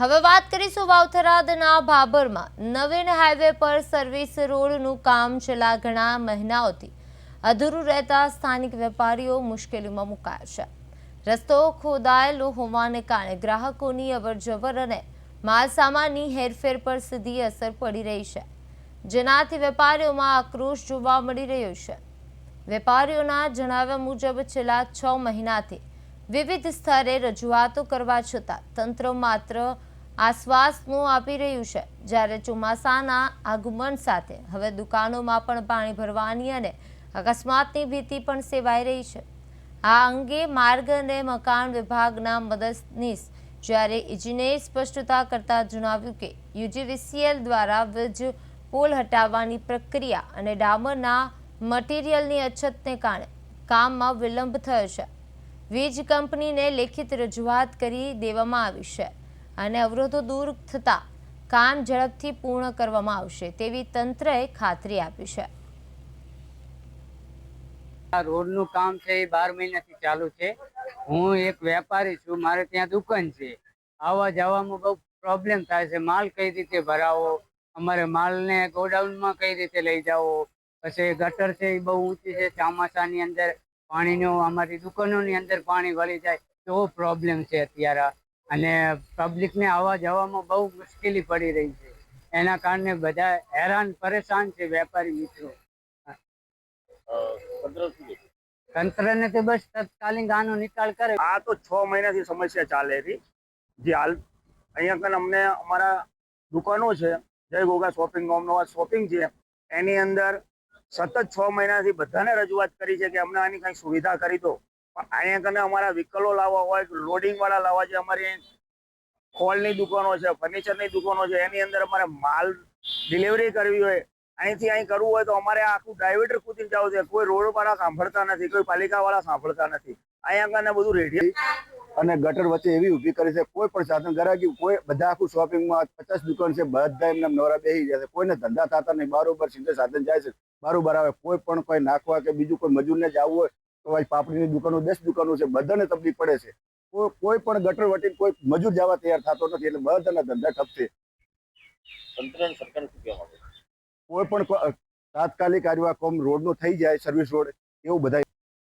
હવે વાત કરીશું વાવથરાદના ભાભરમાં નવીન હાઈવે પર સર્વિસ રોડનું કામ છેલ્લા ઘણા મહિનાઓથી અધૂરું રહેતા સ્થાનિક વેપારીઓ મુશ્કેલીમાં મુકાયા છે। રસ્તો ખોદાયેલો હોવાને કારણે ગ્રાહકોની અવરજવર અને માલસામાનની હેરફેર પર સીધી અસર પડી રહી છે, જેનાથી વેપારીઓમાં આક્રોશ જોવા મળી રહ્યો છે। વેપારીઓના જણાવ્યા મુજબ છેલ્લા 6 મહિનાથી વિવિધ સ્તરે રજૂઆતો કરવા છતાં તંત્ર માત્ર આશ્વાસનો આપી રહ્યું છે, જ્યારે ચોમાસાના આગમન સાથે હવે દુકાનોમાં પણ પાણી ભરવાની અને અકસ્માતની ભીતિ પણ સેવાઈ રહી છે। આ અંગે માર્ગ અને મકાન વિભાગના મદદનીશ જ્યારે ઇજનેર સ્પષ્ટતા કરતા જણાવ્યું કે યુજીવીસીએલ દ્વારા વીજ પોલ હટાવવાની પ્રક્રિયા અને ડામરના મટીરિયલની અછતને કારણે કામમાં વિલંબ થયો છે। વીજ કંપનીને લેખિત રજૂઆત કરી દેવામાં આવી છે અને અવરોધો દૂર થતા કામ ઝડપથી પૂર્ણ કરવામાં આવશે તેવી તંત્રએ ખાતરી આપી છે। આ રોડનું કામ છે એ 12 મહિનાથી ચાલુ છે। હું એક વેપારી છું, મારે ત્યાં દુકાન છે। આવવા જવામાં બહુ પ્રોબ્લેમ થાય છે। માલ કઈ રીતે ભરાવો, અમારે માલને ગોડાઉનમાં કઈ રીતે લઈ જાવો, પછી ગટર છે એ બહુ ઊંચી છે, ચોમાસાની અંદર પાણીનો અમારી દુકાનોની અંદર પાણી વળી જાય તો પ્રોબ્લેમ છે અત્યારે। અને પબ્લિકને આવવા જવામાં બહુ મુશ્કેલી પડી રહી છે, એના કારણે બધા હેરાન પરેશાન છે વેપારી મિત્રો। તંત્રને તો બસ તત્કાલીન આનો નિકાલ કરે। આ તો 6 મહિનાથી સમસ્યા ચાલે રહી જે હાલ અહીંયા કને અમને અમારા દુકાનો છે, જય ગોગા શોપિંગ મોલનો શોપિંગ છે, એની અંદર સતત 6 મહિનાથી બધાને રજૂઆત કરી છે કે અમને આની કંઈ સુવિધા કરી દો। પણ અહીંયા કને અમારા વ્હીકલો લાવવા હોય, લોડિંગ વાળા લાવવા છે, અમારી ખોળની દુકાનો છે, ફર્નિચરની દુકાનો છે, એની અંદર અમારે માલ ડિલિવરી કરવી હોય, અહીંથી અહીં કરવું હોય તો અમારે આખું ડાયવર્ટર કૂદીને જવું છે। કોઈ રોડ વાળા સાંભળતા નથી, કોઈ પાલિકા વાળા સાંભળતા નથી। અહીંયા કને બધું રેડી અને ગટર વચ્ચે એવી ઊભી કરી છે, કોઈ પણ સાધન ગરાગી કોઈ બધા આખું શોપિંગમાં 50 દુકાન છે, બધા એમને નવરા બેસી ગયા છે, કોઈને ધંધા થતા નહીં, બારોબાર સીધે સાધન જાય છે, બારોબાર આવે। કોઈ પણ કોઈ નાખવા કે બીજું કોઈ મજૂરને જવું હોય તો ભાઈ પાપડીની દુકાનો 10 દુકાનો છે, બધાને તકલીફ પડે છે। કોઈ પણ ગટર વટીને કોઈ મજૂર જવા તૈયાર થતો નથી, એટલે બધાના ધંધા ઠપ છે। કોઈ પણ તાત્કાલિક કાર્યવાહી કોમ રોડનો થઈ જાય, સર્વિસ રોડ એવું બધા